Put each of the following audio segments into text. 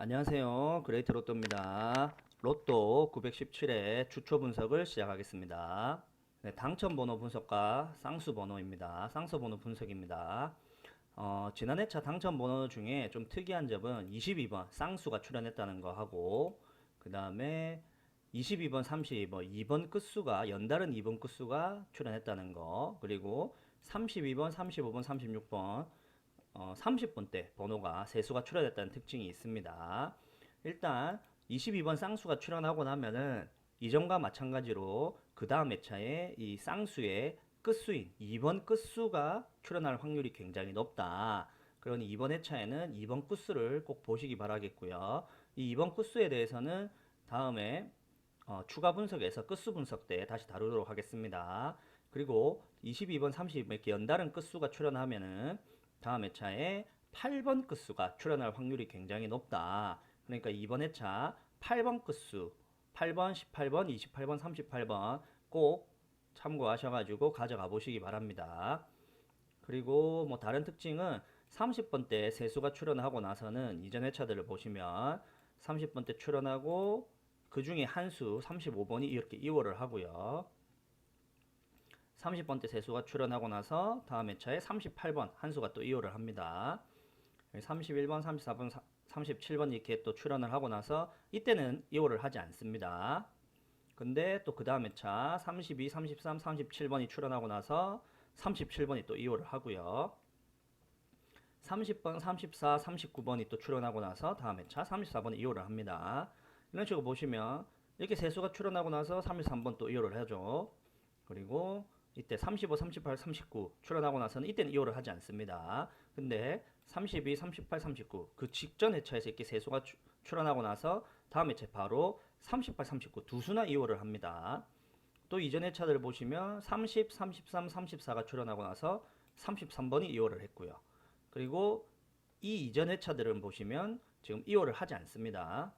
안녕하세요. 그레이트 로또입니다. 로또 917의 주초 분석을 시작하겠습니다. 네, 당첨 번호 분석과 쌍수 번호입니다. 쌍수 번호 분석입니다. 지난 회차 당첨 번호 중에 좀 특이한 점은 22번 쌍수가 출현했다는 거 하고, 그 다음에 22번, 32번, 2번 끝수가 연달은 2번 끝수가 출현했다는 거, 그리고 32번, 35번, 36번 30번대 번호가 세수가 출현했다는 특징이 있습니다. 일단 22번 쌍수가 출현하고 나면은 이전과 마찬가지로 그 다음 회차에 이 쌍수의 끝수인 2번 끝수가 출현할 확률이 굉장히 높다. 그러니 이번 회차에는 2번 끝수를 꼭 보시기 바라겠고요. 이 2번 끝수에 대해서는 다음에 추가 분석에서 끝수 분석 때 다시 다루도록 하겠습니다. 그리고 22번, 32번 이렇게 연달은 끝수가 출현하면은 다음 회차에 8번 끝수가 출현할 확률이 굉장히 높다. 그러니까 이번 회차 8번 끝수, 8번, 18번, 28번, 38번 꼭 참고하셔가지고 가져가 보시기 바랍니다. 그리고 뭐 다른 특징은 30번 때 세수가 출현하고 나서는 이전 회차들을 보시면 30번 때 출현하고 그 중에 한 수 35번이 이렇게 이월을 하고요. 30번 때 세수가 출현하고 나서 다음 회차에 38번 한 수가 또 이월을 합니다. 31번, 34번, 37번 이렇게 또 출현을 하고 나서 이때는 이월을 하지 않습니다. 근데 또 그 다음 회차 32, 33, 37번이 출현하고 나서 37번이 또 이월을 하고요. 30번, 34, 39번이 또 출현하고 나서 다음 회차 34번이 이월을 합니다. 이런 식으로 보시면 이렇게 세수가 출현하고 나서 33번 또 이월을 하죠. 그리고 이때 35, 38, 39 출현하고 나서는 이때는 이월을 하지 않습니다. 근데 32, 38, 39 그 직전 회차에서 이렇게 세수가 출현하고 나서 다음 회차 바로 38, 39 두 수나 이월을 합니다. 또 이전 회차들을 보시면 30, 33, 34가 출현하고 나서 33번이 이월을 했고요. 그리고 이 이전 회차들은 보시면 지금 이월을 하지 않습니다.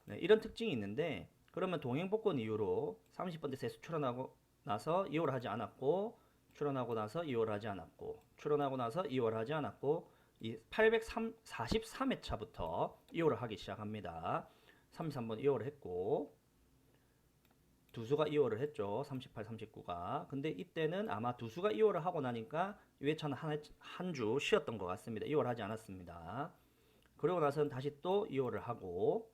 네, 이런 특징이 있는데 그러면 동행복권 이후로 30번대 세수 출현하고 나서 2월 하지 않았고 출원하고 나서 2월 하지 않았고 출원하고 나서 2월 하지 않았고 이 843회차부터 2월을 하기 시작합니다. 33번 2월을 했고 두 수가 2월을 했죠. 38, 39가. 근데 이때는 아마 두 수가 2월을 하고 나니까 이 회차는 한 주 쉬었던 것 같습니다. 2월 하지 않았습니다. 그러고 나서는 다시 또 2월을 하고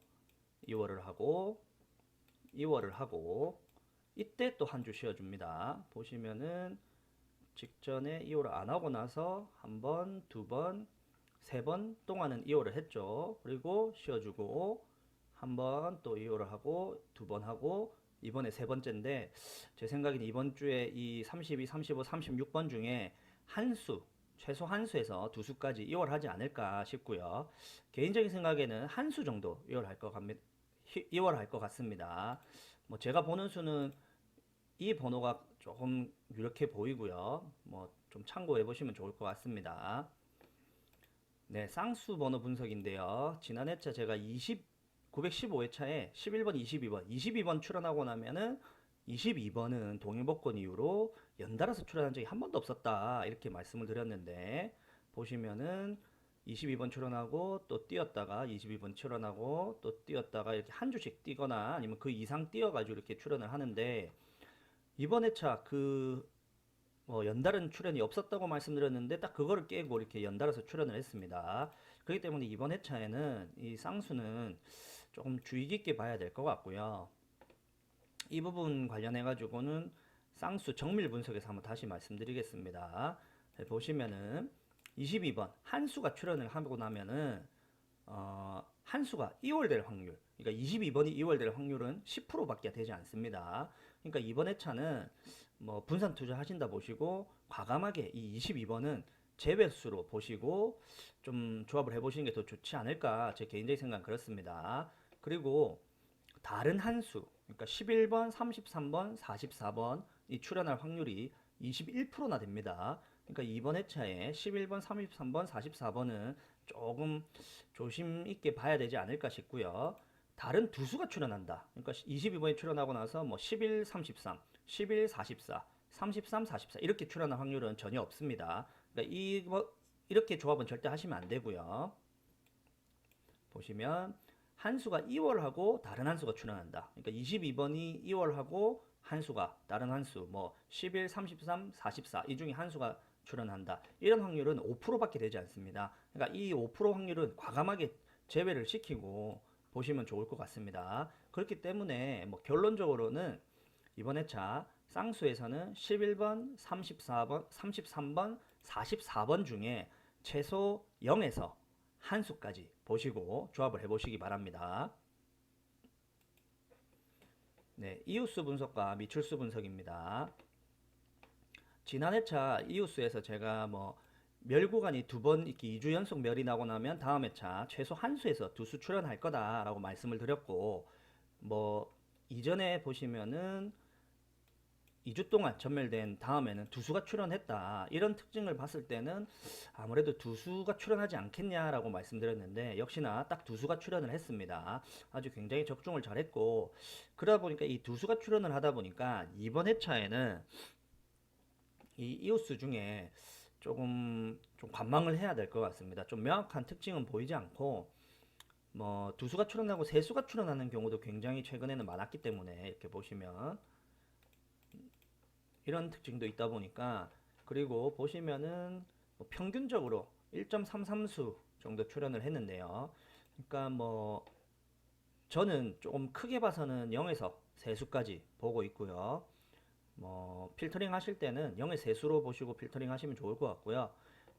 2월을 하고 2월을 하고 이때 또 한 주 쉬어줍니다. 보시면은 직전에 2월을 안 하고 나서 한 번, 두 번, 세 번 동안은 2월을 했죠. 그리고 쉬어주고 한 번 또 2월을 하고 두 번 하고 이번에 세 번째인데 제 생각에는 이번 주에 이 32, 35, 36번 중에 한 수, 최소 한 수에서 두 수까지 2월 하지 않을까 싶고요. 개인적인 생각에는 한 수 정도 2월 할 것 같습니다. 2월 할 것 같습니다. 뭐 제가 보는 수는 이 번호가 조금 이렇게 보이고요. 뭐 좀 참고해 보시면 좋을 것 같습니다. 네, 쌍수 번호 분석인데요. 지난 회차 제가 915회차에 11번, 22번, 22번 출연하고 나면은 22번은 동일복권 이후로 연달아서 출연한 적이 한 번도 없었다. 이렇게 말씀을 드렸는데 보시면은 22번 출연하고 또 뛰었다가 22번 출연하고 또 뛰었다가 이렇게 한 주씩 뛰거나 아니면 그 이상 뛰어가지고 이렇게 출연을 하는데 이번 회차 연달은 출연이 없었다고 말씀드렸는데 딱 그거를 깨고 이렇게 연달아서 출연을 했습니다. 그렇기 때문에 이번 회차에는 이 쌍수는 조금 주의 깊게 봐야 될 것 같고요. 이 부분 관련해 가지고는 쌍수 정밀 분석에서 한번 다시 말씀드리겠습니다. 보시면은 22번 한 수가 출연을 하고 나면은 한 수가 2월 될 확률, 그러니까 22번이 2월 될 확률은 10%밖에 되지 않습니다. 그러니까 이번 회차는 뭐 분산 투자 하신다 보시고 과감하게 이 22번은 제외수로 보시고 좀 조합을 해보시는 게 더 좋지 않을까 제 개인적인 생각은 그렇습니다. 그리고 다른 한 수, 그러니까 11번, 33번, 44번 이 출연할 확률이 21%나 됩니다. 그러니까 이번 회차에 11번, 33번, 44번은 조금 조심 있게 봐야 되지 않을까 싶고요. 다른 두 수가 출연한다. 그러니까 22번에 출연하고 나서 뭐 11, 33, 11, 44, 33, 44 이렇게 출연할 확률은 전혀 없습니다. 그러니까 이렇게 조합은 절대 하시면 안 되고요. 보시면 한 수가 2월하고 다른 한 수가 출현한다. 그러니까 22번이 2월하고 한 수가 다른 한 수, 뭐 11, 33, 44 이 중에 한 수가 출현한다. 이런 확률은 5%밖에 되지 않습니다. 그러니까 이 5% 확률은 과감하게 제외를 시키고 보시면 좋을 것 같습니다. 그렇기 때문에 뭐 결론적으로는 이번 회차 쌍수에서는 11번, 34번, 33번, 44번 중에 최소 0에서 한 수까지 보시고 조합을 해보시기 바랍니다. 네, 이웃수 분석과 미출수 분석입니다. 지난 회차 이웃수에서 제가 뭐 멸 구간이 두 번 이렇게 2주 연속 멸이 나고 나면 다음 회차 최소 한 수에서 두 수 출현할 거다라고 말씀을 드렸고, 뭐 이전에 보시면은 2주 동안 전멸된 다음에는 두 수가 출현했다. 이런 특징을 봤을 때는 아무래도 두 수가 출현하지 않겠냐라고 말씀드렸는데, 역시나 딱 두 수가 출현을 했습니다. 아주 굉장히 적중을 잘했고, 그러다 보니까 이 두 수가 출현을 하다 보니까 이번 회차에는 이 이웃수 중에 조금 좀 관망을 해야 될 것 같습니다. 좀 명확한 특징은 보이지 않고, 뭐 두 수가 출현하고 세 수가 출현하는 경우도 굉장히 최근에는 많았기 때문에 이렇게 보시면 이런 특징도 있다 보니까, 그리고 보시면은 뭐 평균적으로 1.33수 정도 출현을 했는데요. 그러니까 뭐 저는 조금 크게 봐서는 0에서 세수까지 보고 있고요. 뭐 필터링 하실 때는 0의 세수로 보시고 필터링 하시면 좋을 것 같고요.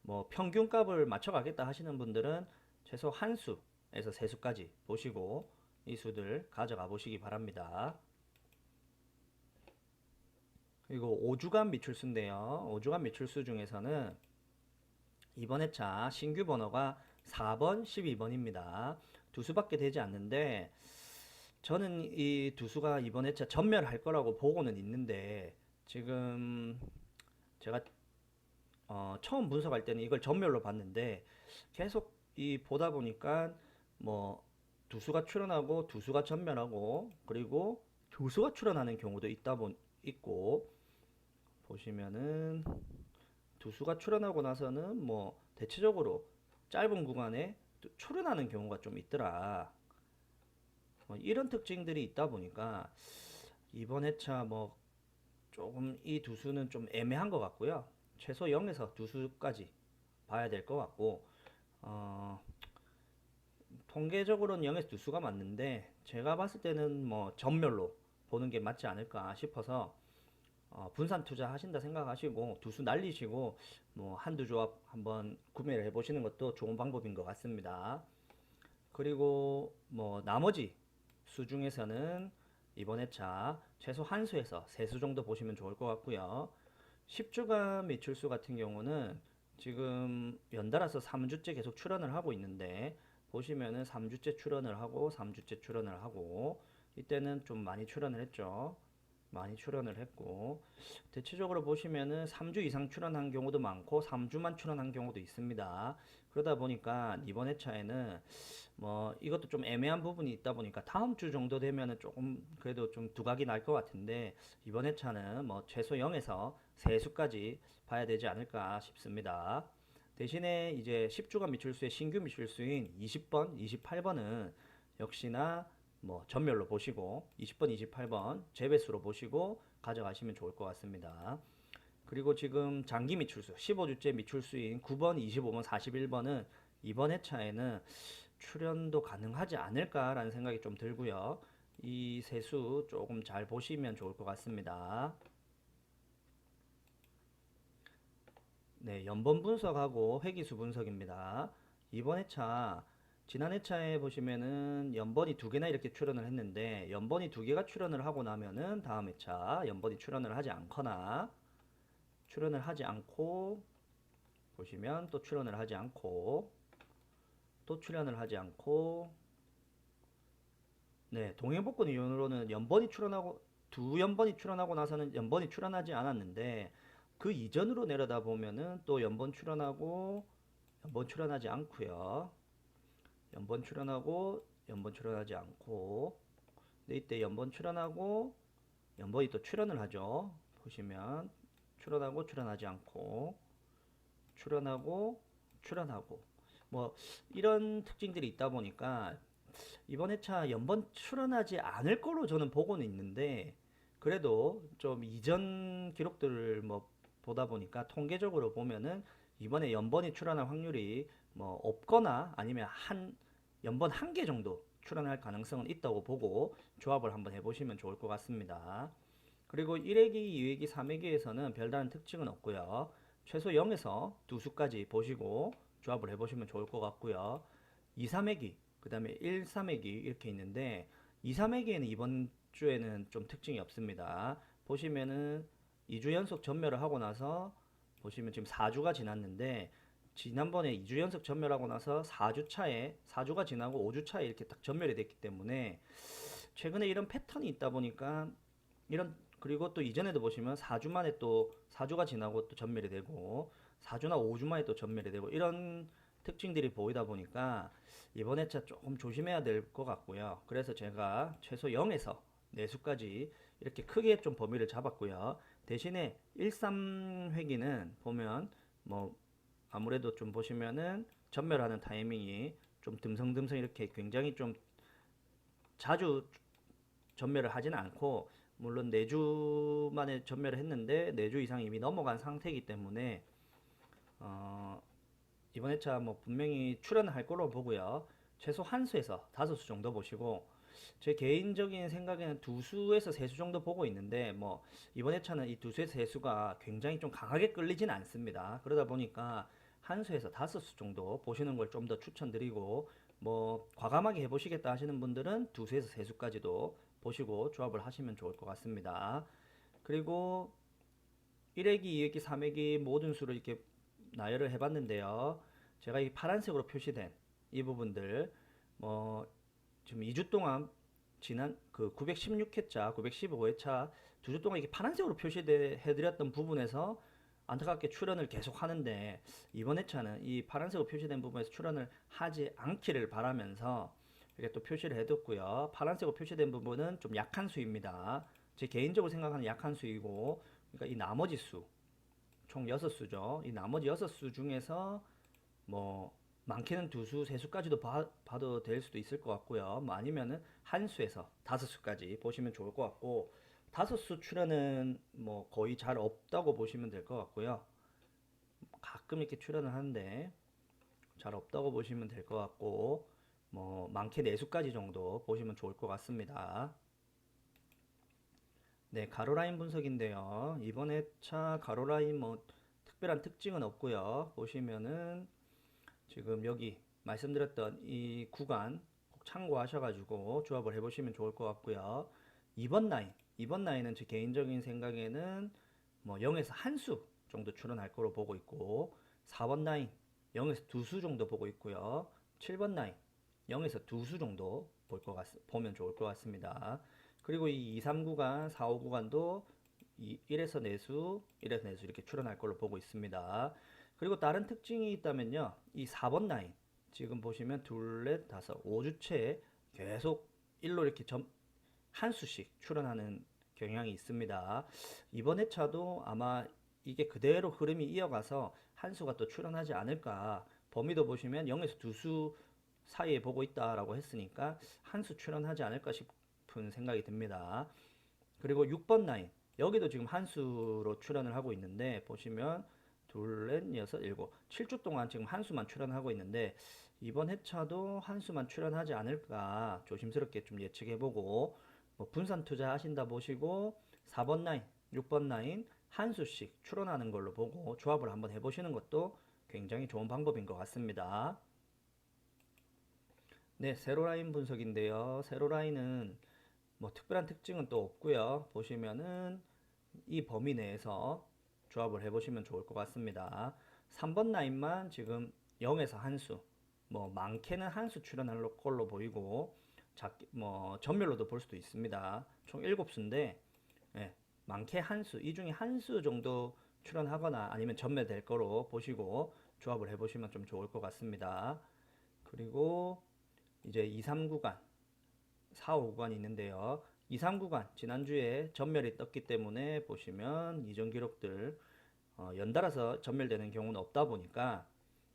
뭐 평균값을 맞춰 가겠다 하시는 분들은 최소 한 수에서 세 수까지 보시고 이 수들 가져가 보시기 바랍니다. 그리고 5주간 미출수인데요. 5주간 미출수 중에서는 이번 회차 신규 번호가 4번, 12번입니다. 두 수밖에 되지 않는데, 저는 이 두 수가 이번 회차 전멸할 거라고 보고는 있는데, 지금 제가 처음 분석할 때는 이걸 전멸로 봤는데, 계속 이 보다 보니까 뭐 두 수가 출현하고 두 수가 전멸하고 그리고 두 수가 출현하는 경우도 있고, 보시면은 두 수가 출현하고 나서는 뭐 대체적으로 짧은 구간에 출현하는 경우가 좀 있더라. 뭐 이런 특징들이 있다 보니까 이번 회차 뭐 조금 이 두 수는 좀 애매한 것 같고요. 최소 0에서 두 수까지 봐야 될 것 같고, 어, 통계적으로는 0에서 두 수가 맞는데 제가 봤을 때는 뭐 전멸로 보는 게 맞지 않을까 싶어서 분산 투자 하신다 생각하시고 두 수 날리시고 뭐 한두 조합 한번 구매를 해보시는 것도 좋은 방법인 것 같습니다. 그리고 뭐 나머지 수 중에서는 이번 회차 최소 한 수에서 세 수 정도 보시면 좋을 것 같고요. 10주간 매출수 같은 경우는 지금 연달아서 3주째 계속 출현을 하고 있는데, 보시면은 3주째 출현을 하고 3주째 출현을 하고, 이때는 좀 많이 출현을 했죠. 많이 출현을 했고, 대체적으로 보시면은 3주 이상 출현한 경우도 많고 3주만 출현한 경우도 있습니다. 그러다 보니까 이번 회차에는 뭐 이것도 좀 애매한 부분이 있다 보니까 다음 주 정도 되면은 조금 그래도 좀 두각이 날 것 같은데, 이번 회차는 뭐 최소 0에서 세수까지 봐야 되지 않을까 싶습니다. 대신에 이제 10주간 미출수의 신규 미출수인 20번, 28번은 역시나 뭐 전멸로 보시고 20번, 28번 재배수로 보시고 가져가시면 좋을 것 같습니다. 그리고 지금 장기 미출수 15주째 미출수인 9번, 25번, 41번은 이번 회차에는 출연도 가능하지 않을까라는 생각이 좀 들고요. 이 세수 조금 잘 보시면 좋을 것 같습니다. 네, 연번 분석하고 회기수 분석입니다. 이번 회차, 지난 회차에 보시면은 연번이 두 개나 이렇게 출연을 했는데, 연번이 두 개가 출연을 하고 나면은 다음 회차 연번이 출연을 하지 않거나 출연을 하지 않고, 보시면 또 출연을 하지 않고 또 출연을 하지 않고, 네, 동행복권 이론으로는 연번이 출연하고 두 연번이 출연하고 나서는 연번이 출연하지 않았는데, 그 이전으로 내려다 보면은 또 연번 출연하고 연번 출연하지 않고요. 연번 출연하고 연번 출연하지 않고, 근데 이때 연번 출연하고 연번이 또 출연을 하죠. 보시면 출연하고 출연하지 않고 출연하고 출연하고, 뭐 이런 특징들이 있다 보니까 이번 회차 연번 출원하지 않을 걸로 저는 보고는 있는데, 그래도 좀 이전 기록들을 뭐 보다 보니까 통계적으로 보면은 이번에 연번이 출원할 확률이 뭐 없거나 아니면 연번 한 개 정도 출원할 가능성은 있다고 보고 조합을 한번 해보시면 좋을 것 같습니다. 그리고 1회기, 2회기, 3회기에서는 별다른 특징은 없고요. 최소 0에서 2수까지 보시고 조합을 해보시면 좋을 것 같고요. 2, 3회기, 그 다음에 1, 3회기 이렇게 있는데 2, 3회기에는 이번 주에는 좀 특징이 없습니다. 보시면은 2주 연속 전멸을 하고 나서 보시면 지금 4주가 지났는데, 지난번에 2주 연속 전멸하고 나서 4주 차에 4주가 지나고 5주 차에 이렇게 딱 전멸이 됐기 때문에 최근에 이런 패턴이 있다 보니까 이런, 그리고 또 이전에도 보시면 4주 만에 또 4주가 지나고 또 전멸이 되고 4주나 5주 만에 또 전멸이 되고 이런 특징들이 보이다 보니까 이번 회차 조금 조심해야 될 것 같고요. 그래서 제가 최소 0에서 4수까지 이렇게 크게 좀 범위를 잡았고요. 대신에 1, 3회기는 보면 뭐 아무래도 좀 보시면은 전멸하는 타이밍이 좀 듬성듬성 이렇게 굉장히 좀 자주 전멸을 하지는 않고, 물론 4주 만에 전멸을 했는데 4주 이상 이미 넘어간 상태이기 때문에 이번 회차 뭐 분명히 출연할 걸로 보고요. 최소 한 수에서 5수 정도 보시고, 제 개인적인 생각에는 2수에서 3수 정도 보고 있는데, 뭐 이번 회차는 이 2수에서 3수가 굉장히 좀 강하게 끌리진 않습니다. 그러다 보니까 한 수에서 5수 정도 보시는 걸 좀 더 추천드리고, 뭐 과감하게 해보시겠다 하시는 분들은 2수에서 3수까지도 보시고 조합을 하시면 좋을 것 같습니다. 그리고 1회기, 2회기, 3회기 모든 수를 이렇게 나열을 해봤는데요. 제가 이 파란색으로 표시된 이 부분들, 뭐 지금 2주 동안 지난 그 916회차, 915회차 2주 동안 이렇게 파란색으로 표시해드렸던 부분에서 안타깝게 출연을 계속 하는데, 이번 회차는 이 파란색으로 표시된 부분에서 출연을 하지 않기를 바라면서 이렇게 또 표시를 해뒀고요. 파란색으로 표시된 부분은 좀 약한 수입니다. 제 개인적으로 생각하는 약한 수이고, 그러니까 이 나머지 수, 총 6수죠. 이 나머지 6수 중에서 뭐 많게는 2수, 3수까지도 봐도 될 수도 있을 것 같고요. 뭐 아니면은 한 수에서 5수까지 보시면 좋을 것 같고, 5수 출연은 뭐 거의 잘 없다고 보시면 될 것 같고요. 가끔 이렇게 출연을 하는데 잘 없다고 보시면 될 것 같고, 뭐 많게 4수까지 정도 보시면 좋을 것 같습니다. 네, 가로라인 분석인데요. 이번 회차 가로라인 뭐 특별한 특징은 없고요. 보시면은 지금 여기 말씀드렸던 이 구간 꼭 참고하셔가지고 조합을 해보시면 좋을 것 같고요. 2번 라인은 제 개인적인 생각에는 뭐 0에서 한 수 정도 출현할 거로 보고 있고, 4번 라인 0에서 2수 정도 보고 있고요. 7번 라인 0에서 2수 정도 보면 좋을 것 같습니다. 그리고 이 2, 3 구간, 4, 5 구간도 1에서 4수, 1에서 4수 이렇게 출현할 걸로 보고 있습니다. 그리고 다른 특징이 있다면요. 이 4번 라인 지금 보시면 둘, 넷, 다섯, 5주째 계속 1로 이렇게 한 수씩 출현하는 경향이 있습니다. 이번 회차도 아마 이게 그대로 흐름이 이어가서 한 수가 또 출현하지 않을까. 범위도 보시면 0에서 2수 사이에 보고 있다라고 했으니까 한 수 출현하지 않을까 싶은 생각이 듭니다. 그리고 6번 라인 여기도 지금 한 수로 출현을 하고 있는데, 보시면 둘, 넷, 여섯, 일곱 7주 동안 지금 한 수만 출현하고 있는데, 이번 회차도 한 수만 출현하지 않을까 조심스럽게 좀 예측해보고, 뭐 분산 투자 하신다 보시고 4번 라인, 6번 라인 한 수씩 출현하는 걸로 보고 조합을 한번 해보시는 것도 굉장히 좋은 방법인 것 같습니다. 네, 세로 라인 분석인데요. 세로 라인은 뭐 특별한 특징은 또 없고요. 보시면은 이 범위 내에서 조합을 해보시면 좋을 것 같습니다. 3번 라인만 지금 0에서 한 수, 뭐 많게는 한 수 출현할 걸로 보이고, 뭐 전멸로도 볼 수도 있습니다. 총 7수인데 예, 많게 한 수, 이 중에 한 수 정도 출현하거나 아니면 전멸될 거로 보시고 조합을 해보시면 좀 좋을 것 같습니다. 그리고 이제 2, 3구간, 4, 5구간이 있는데요. 2, 3구간 지난주에 전멸이 떴기 때문에 보시면 이전 기록들 연달아서 전멸되는 경우는 없다 보니까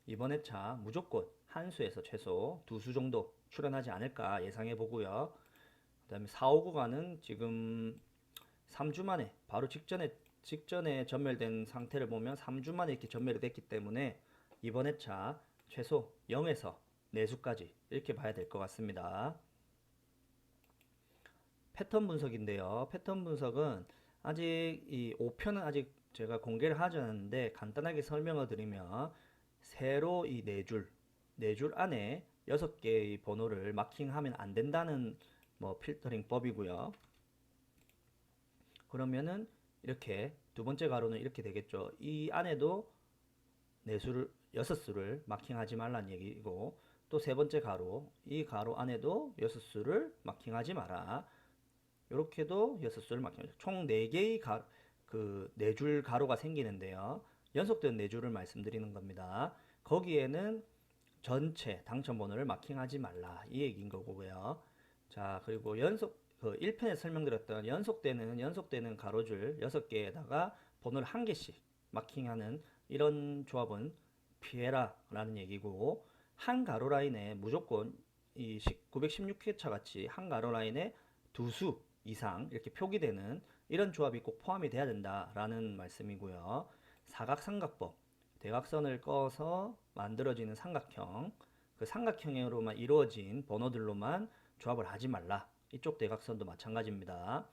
이번 회차 무조건 한 수에서 최소 두 수 정도 출현하지 않을까 예상해 보고요. 그 다음에 4, 5 구간은 지금 3주 만에 바로 직전에 전멸된 상태를 보면 3주 만에 이렇게 전멸이 됐기 때문에 이번 회차 최소 0에서 4수까지 이렇게 봐야 될 것 같습니다. 패턴 분석인데요. 패턴 분석은 아직 이 5편은 아직 제가 공개를 하지 않았는데 간단하게 설명을 드리면 세로 이 4줄 안에 6개의 번호를 마킹하면 안 된다는 뭐 필터링 법이고요. 그러면은 이렇게 두 번째 가로는 이렇게 되겠죠. 이 안에도 6수를 마킹하지 말라는 얘기고 또 세 번째 가로, 이 가로 안에도 6수를 마킹하지 마라. 이렇게도 6수를 마킹하죠. 총 4개의 그 4줄 가로가 생기는데요. 연속된 4줄을 말씀드리는 겁니다. 거기에는 전체 당첨 번호를 마킹하지 말라 이 얘기인 거고요. 자, 그리고 그 1편에 설명드렸던 연속되는 가로줄 6개에다가 번호를 1개씩 마킹하는 이런 조합은 피해라 라는 얘기고, 한 가로 라인에 무조건 이 916회차 같이 한 가로 라인에 두 수 이상 이렇게 표기되는 이런 조합이 꼭 포함이 돼야 된다라는 말씀이고요. 사각삼각법, 대각선을 꺼서 만들어지는 삼각형, 그 삼각형으로만 이루어진 번호들로만 조합을 하지 말라. 이쪽 대각선도 마찬가지입니다.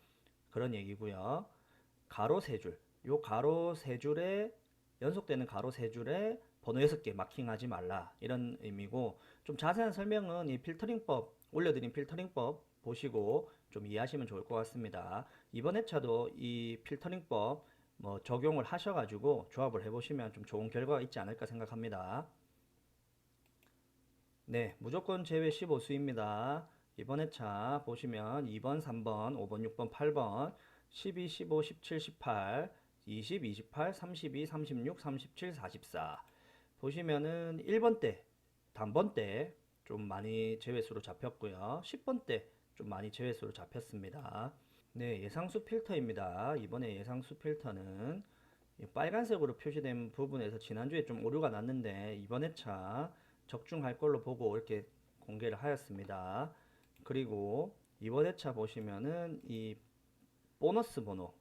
그런 얘기고요. 가로 세 줄, 요 가로 세 줄에 연속되는 가로 세 줄에 번호 6개 마킹하지 말라 이런 의미고, 좀 자세한 설명은 이 필터링법 올려드린 필터링법 보시고 좀 이해하시면 좋을 것 같습니다. 이번 회차도 이 필터링법 뭐 적용을 하셔가지고 조합을 해보시면 좀 좋은 결과가 있지 않을까 생각합니다. 네, 무조건 제외 15수입니다. 이번 회차 보시면 2번, 3번, 5번, 6번, 8번, 12, 15, 17, 18, 20, 28, 32, 36, 37, 44 보시면은 1번 때, 단번 때 좀 많이 제외수로 잡혔고요. 10번 때 좀 많이 제외수로 잡혔습니다. 네, 예상수 필터입니다. 이번에 예상수 필터는 빨간색으로 표시된 부분에서 지난주에 좀 오류가 났는데 이번 회차 적중할 걸로 보고 이렇게 공개를 하였습니다. 그리고 이번 회차 보시면은 이 보너스 번호,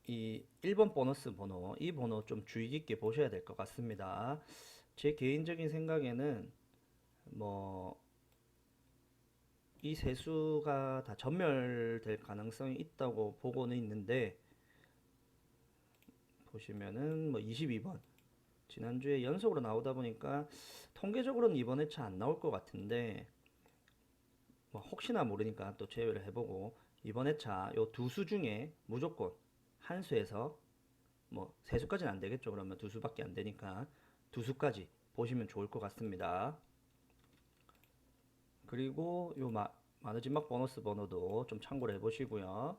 이 1번 보너스 번호, 이 번호 좀 주의 깊게 보셔야 될 것 같습니다. 제 개인적인 생각에는 뭐 이 세 수가 다 전멸될 가능성이 있다고 보고는 있는데, 보시면은 뭐 22번 지난주에 연속으로 나오다 보니까 통계적으로는 이번 회차 안 나올 것 같은데 뭐 혹시나 모르니까 또 제외를 해보고, 이번 회차 요 두 수 중에 무조건 한 수에서 뭐 세 수까지는 안 되겠죠. 그러면 두 수밖에 안 되니까 두 수까지 보시면 좋을 것 같습니다. 그리고 요 마누진막 보너스 번호도 좀 참고를 해보시고요.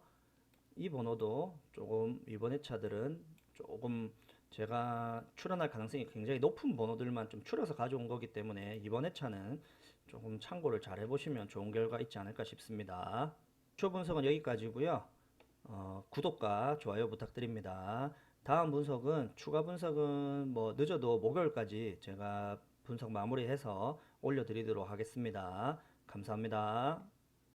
이 번호도 조금 이번 회차들은 조금 제가 출연할 가능성이 굉장히 높은 번호들만 좀 추려서 가져온 거기 때문에 이번 회차는 조금 참고를 잘 해보시면 좋은 결과 있지 않을까 싶습니다. 초 분석은 여기까지고요. 구독과 좋아요 부탁드립니다. 다음 분석은 추가 분석은 뭐 늦어도 목요일까지 제가 분석 마무리해서 올려드리도록 하겠습니다. 감사합니다.